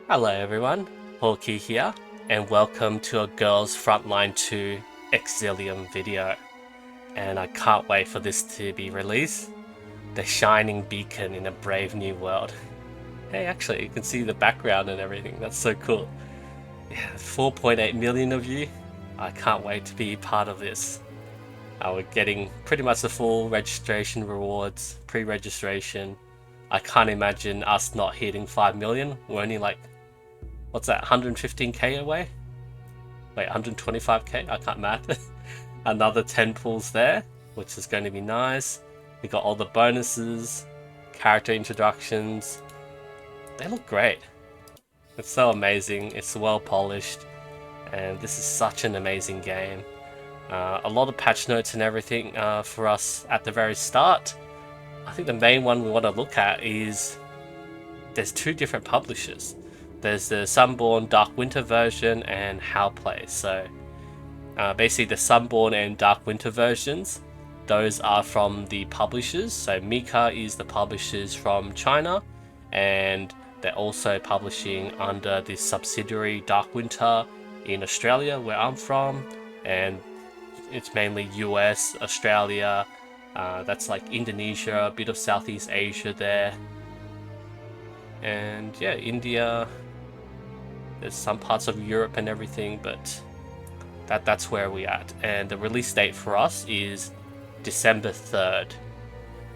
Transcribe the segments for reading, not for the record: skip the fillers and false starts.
Hello everyone, Hawkey here, and welcome to a Girls Frontline 2 Exilium video. And I can't wait for this to be released. The shining beacon in a brave new world. Hey, actually, you can see the background and everything, that's so cool. Yeah, 4.8 million of you. I can't wait to be part of this. We're getting pretty much the full registration rewards, pre-registration. I can't imagine us not hitting 5 million. We're only like, what's that, 115k away? Wait, 125k? I can't math. Another 10 pulls there, which is going to be nice. We got all the bonuses, character introductions. They look great. It's so amazing. It's well polished, and this is such an amazing game. A lot of patch notes and everything for us at the very start. I think the main one we want to look at is there's two different publishers. There's the Sunborn Dark Winter version and Howplay. So basically the Sunborn and Dark Winter versions, those are from the publishers. So Mika is the publishers from China, and they're also publishing under the subsidiary Dark Winter in Australia, where I'm from, and it's mainly US, Australia, that's like Indonesia, a bit of Southeast Asia there, and yeah, India. There's some parts of Europe and everything, but that's where we're at. And the release date for us is December 3rd.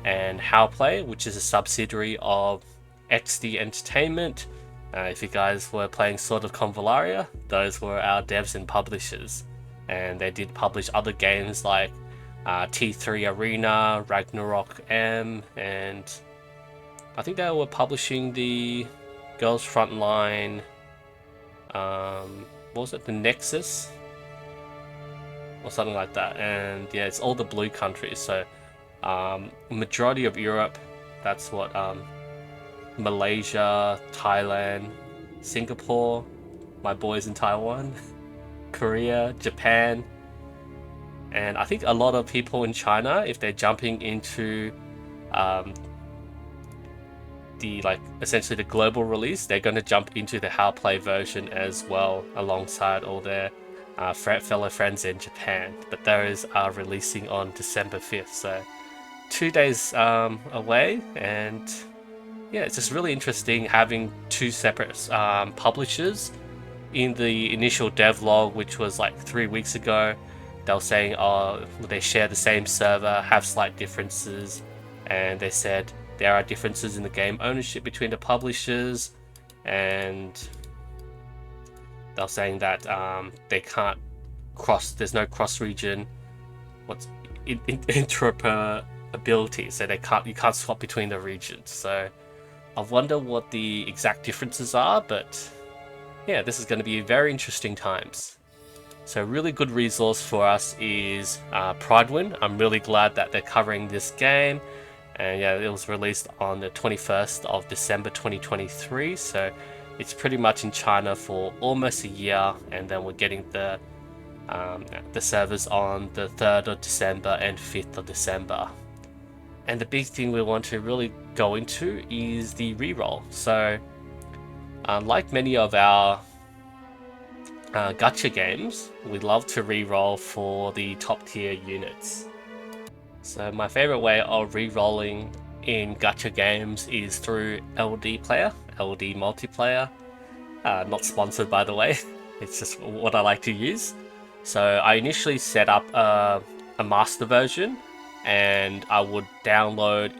And Howplay, which is a subsidiary of XD Entertainment, if you guys were playing Sword of Convalaria, those were our devs and publishers. And they did publish other games like T3 Arena, Ragnarok M, and I think they were publishing the Girls Frontline, what was it, the Nexus or something like that. And yeah, it's all the blue countries. So majority of Europe, that's what, Malaysia, Thailand, Singapore, my boys in Taiwan, Korea, Japan, and I think a lot of people in China, if they're jumping into the essentially the global release, they're going to jump into the Howplay version as well, alongside all their fellow friends in Japan. But those are releasing on December 5th, so 2 days away. And yeah, it's just really interesting having two separate publishers. In the initial devlog, which was like 3 weeks ago, they were saying, oh, they share the same server, have slight differences, and they said there are differences in the game ownership between the publishers, and they're saying that they can't cross, there's no cross-region interoperability, so you can't swap between the regions. So I wonder what the exact differences are, but yeah, this is going to be very interesting times. So a really good resource for us is Pridewind. I'm really glad that they're covering this game. And yeah, it was released on the 21st of December 2023, so it's pretty much in China for almost a year, and then we're getting the servers on the 3rd of December and 5th of December. And the big thing we want to really go into is the reroll. So like many of our gacha games, we love to reroll for the top tier units. So my favorite way of re-rolling in gacha games is through LD player, LD multiplayer. Not sponsored, by the way. It's just what I like to use. So I initially set up a master version, and I would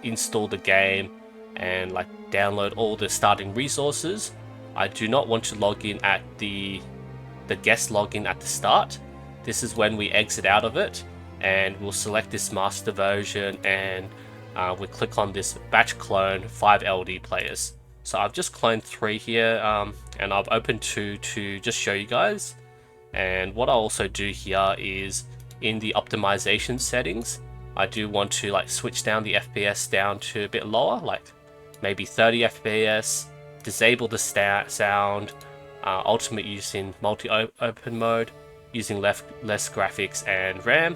install the game, and download all the starting resources. I do not want to log in at the guest login at the start. This is when we exit out of it, and we'll select this master version, and we click on this batch clone 5 LD players. So I've just cloned 3 here, and I've opened 2 to just show you guys. And what I also do here is in the optimization settings, I do want to switch down the FPS down to a bit lower, like maybe 30 FPS, disable the sound, ultimate use in multi-open mode, using less graphics and RAM.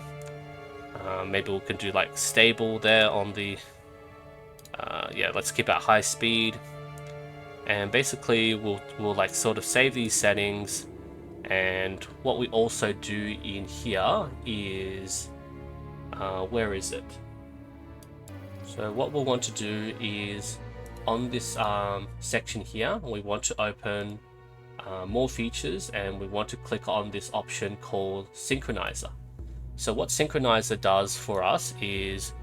Maybe we can do stable there on the yeah, let's keep it high speed. And basically we'll like sort of save these settings. And what we also do in here is where is it? So what we'll want to do is on this section here, we want to open more features, and we want to click on this option called Synchronizer. So what Synchronizer does for us is,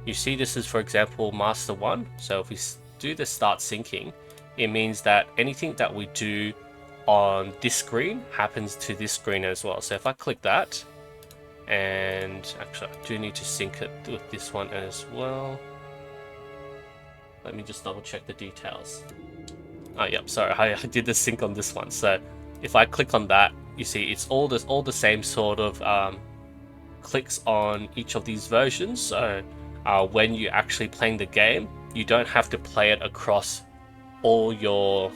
you see this is, for example, master 1. So if we do the start syncing, it means that anything that we do on this screen happens to this screen as well. So if I click that, and actually I do need to sync it with this one as well. Let me just double check the details. Oh, yep, sorry, I did the sync on this one. So if I click on that, you see it's all the same sort of clicks on each of these versions. So when you're actually playing the game, you don't have to play it across all your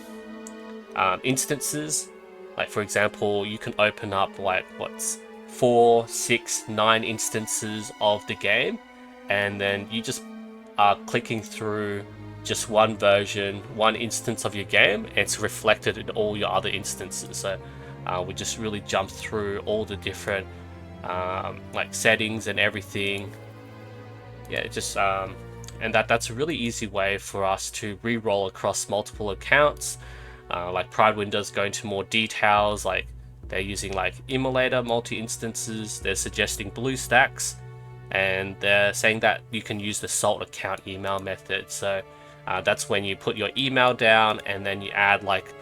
instances. Like for example, you can open up like 4, 6, 9 instances of the game, and then you just are clicking through just one version, one instance of your game, and it's reflected in all your other instances. So we just really jump through all the different like settings and everything. Yeah, just and that's a really easy way for us to re-roll across multiple accounts. Like Pride Windows go into more details, like they're using like emulator multi-instances, they're suggesting BlueStacks, and they're saying that you can use the Salt account email method. So that's when you put your email down, and then you add like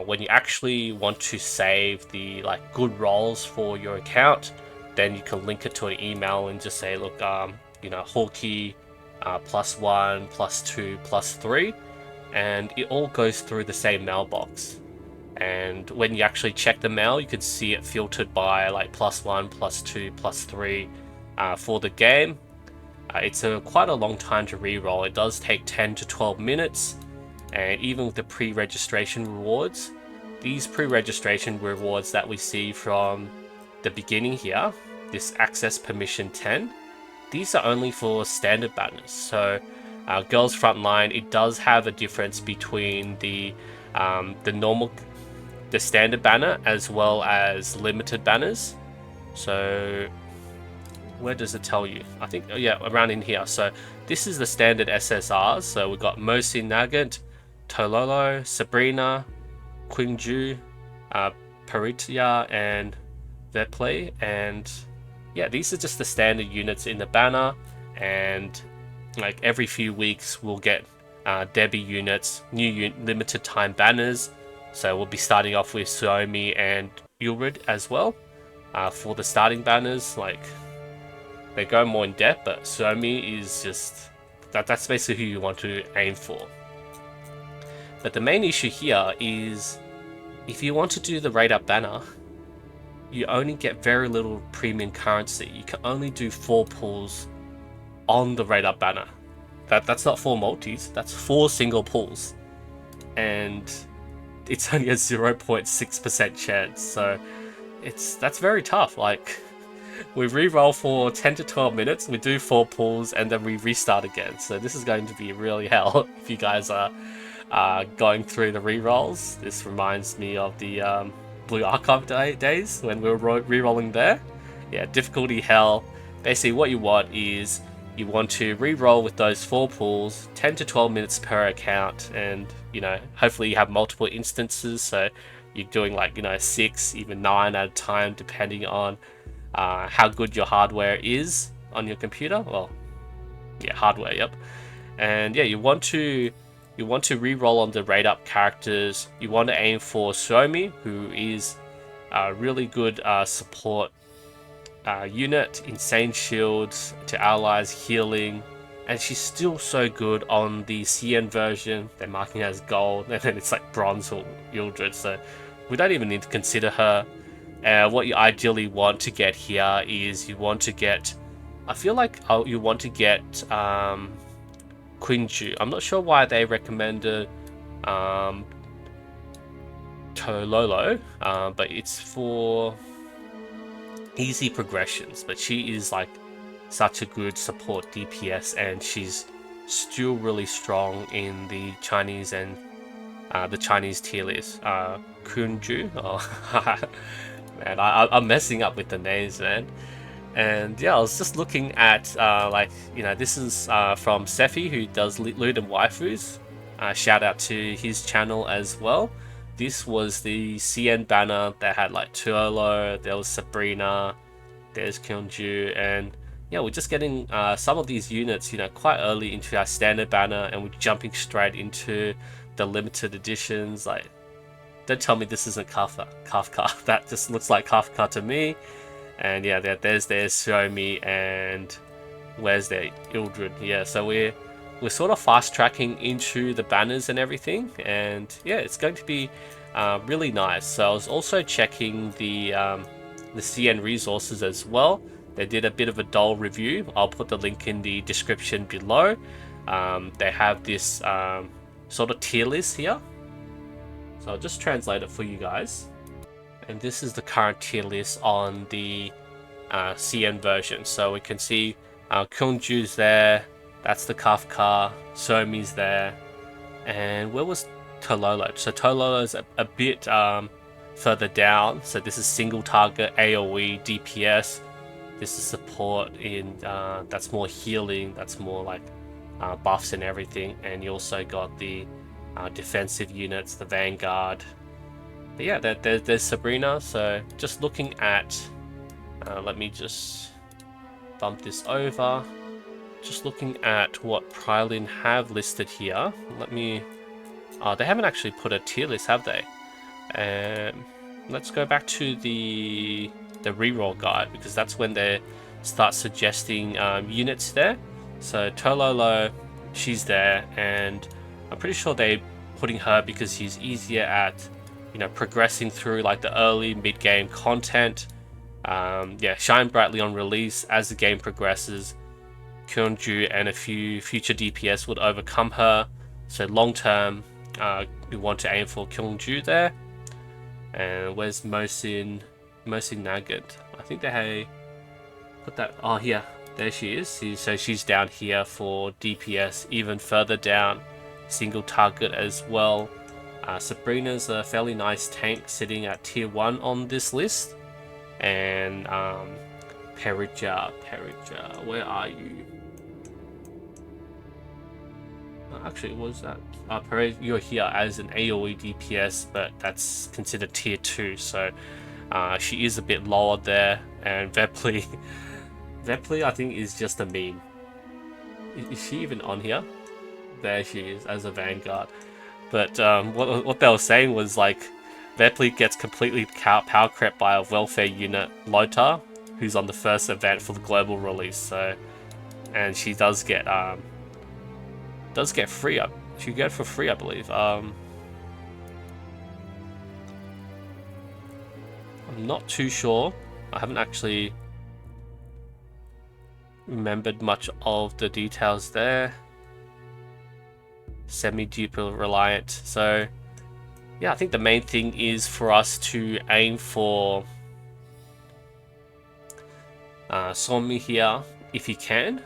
when you actually want to save the like good rolls for your account, then you can link it to an email and just say, look, you know, Hawkeye +1, +2, +3, and it all goes through the same mailbox. And when you actually check the mail, you can see it filtered by like +1, +2, +3 for the game. It's quite a long time to re-roll. It does take 10 to 12 minutes, and even with the pre-registration rewards, these pre-registration rewards that we see from the beginning here, this access permission 10, these are only for standard banners. So Girls Frontline, it does have a difference between the standard banner as well as limited banners. So where does it tell you? I think, yeah, around in here. So this is the standard SSRs. So we've got Mosin Nagant, Tololo, Sabrina, Qingju, Paritia, and Veplay. And yeah, these are just the standard units in the banner. And like every few weeks we'll get Debbie units, new limited time banners. So we'll be starting off with Suomi and Ulrid as well for the starting banners. Like they go more in depth, but Suomi is just that's basically who you want to aim for. But the main issue here is if you want to do the rate up banner, you only get very little premium currency. You can only do 4 pulls on the rate up banner. That's not 4 multis, that's 4 single pulls. And it's only a 0.6% chance, so that's very tough. Like we re-roll for 10 to 12 minutes, we do 4 pulls, and then we restart again. So this is going to be really hell if you guys are going through the re-rolls. This reminds me of the Blue Archive days when we were re-rolling there. Yeah, difficulty hell. Basically what you want is you want to re-roll with those 4 pulls, 10 to 12 minutes per account, and you know, hopefully you have multiple instances, so you're doing like, you know, 6, even 9 at a time, depending on how good your hardware is on your computer. Well, yeah, hardware, yep. And yeah, you want to re-roll on the rate up characters. You want to aim for Suomi, who is a really good support unit, insane shields to allies, healing, and she's still so good on the CN version. They're marking as gold, and then it's like bronze or Uldred, so we don't even need to consider her. What you ideally want to get here is you want to get, I feel like you want to get Qingju. I'm not sure why they recommended Tololo, but it's for easy progressions. But she is like such a good support DPS, and she's still really strong in the Chinese and the Chinese tier list. Kunju. Oh, man, I'm messing up with the names, man. And yeah, I was just looking at this is from Sephi, who does loot and waifus. Shout out to his channel as well. This was the CN banner that had like Tuolo, there was Sabrina, there's Kyungju, and yeah, we're just getting some of these units, quite early into our standard banner, and we're jumping straight into the limited editions. Like, don't tell me this isn't Kafka. That just looks like Kafka to me. And yeah, there's Xiaomi, and where's their Ildred? Yeah, so we're sort of fast tracking into the banners and everything, and yeah, it's going to be really nice. So I was also checking the CN resources as well. They did a bit of a doll review. I'll put the link in the description below. They have this sort of tier list here, so I'll just translate it for you guys. And this is the current tier list on the CN version. So we can see Kyungju's there, that's the Kafka, Somi's there, and where was Tololo? So Tololo's a bit further down. So this is single target AoE DPS. This is support in that's more healing, that's more like buffs and everything. And you also got the defensive units, the Vanguard. But yeah, there's Sabrina. So just looking at, let me just bump this over. Just looking at what Prylin have listed here. Let me, they haven't actually put a tier list, have they? Let's go back to the reroll guide, because that's when they start suggesting units there. So Tololo, she's there, and I'm pretty sure they're putting her because she's easier at progressing through like the early mid-game content. Yeah, shine brightly on release. As the game progresses, Kyungju and a few future DPS would overcome her. So long term, we want to aim for Kyungju there. And where's Mosin Nugget? I think they put that. Oh, here, there she is. So she's down here for DPS, even further down, single target as well. Sabrina's a fairly nice tank, sitting at tier 1 on this list. And Perija, where are you? Actually, was that? Perija, you're here as an AoE DPS, but that's considered tier 2, so she is a bit lower there. And Vepli, I think, is just a meme. Is she even on here? There she is as a Vanguard. But what they were saying was like, Vepli gets completely power crept by a welfare unit, Lotar, who's on the first event for the global release. So, and she does get free up. She get it for free, I believe. I'm not too sure. I haven't actually remembered much of the details there. Semi-duper reliant. So yeah, I think the main thing is for us to aim for Somi here if you can,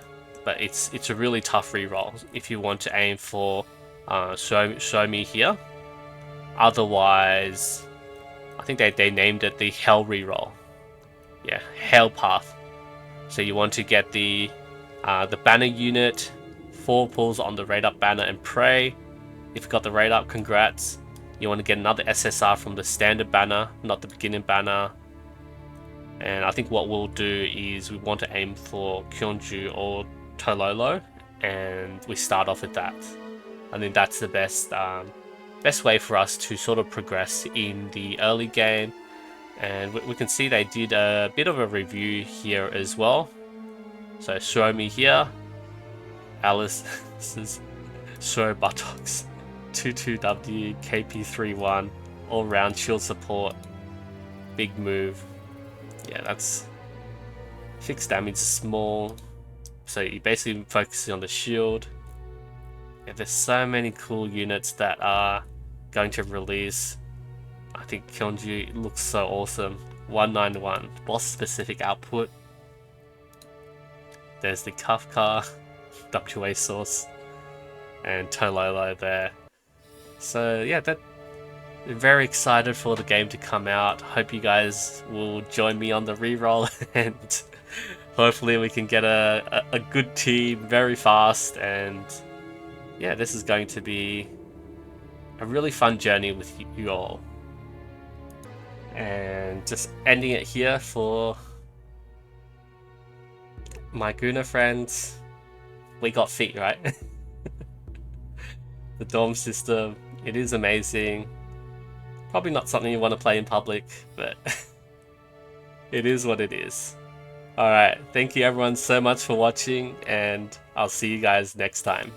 but it's a really tough reroll if you want to aim for Somi here. Otherwise, I think they named it the Hell reroll. Yeah, Hell path. So you want to get the banner unit, 4 pulls on the raid up banner and pray. If you got the raid up, congrats. You want to get another SSR from the standard banner, not the beginning banner. And I think what we'll do is we want to aim for Kyungju or Tololo, and we start off with that. I think that's the best way for us to sort of progress in the early game. And we can see they did a bit of a review here as well. So show me here, Alice's show buttocks, 22W, KP31, all round shield support, big move. Yeah, that's fixed damage small, so you're basically focusing on the shield. Yeah, there's so many cool units that are going to release. I think Kyungju looks so awesome. 191 boss specific output. There's the Kafka WA source and Tololo there. So yeah, very excited for the game to come out. Hope you guys will join me on the reroll and hopefully we can get a good team very fast. And yeah, this is going to be a really fun journey with you all. And just ending it here for my Guna friends. We got feet, right? The dorm system, it is amazing. Probably not something you want to play in public, but it is what it is. Alright, thank you everyone so much for watching, and I'll see you guys next time.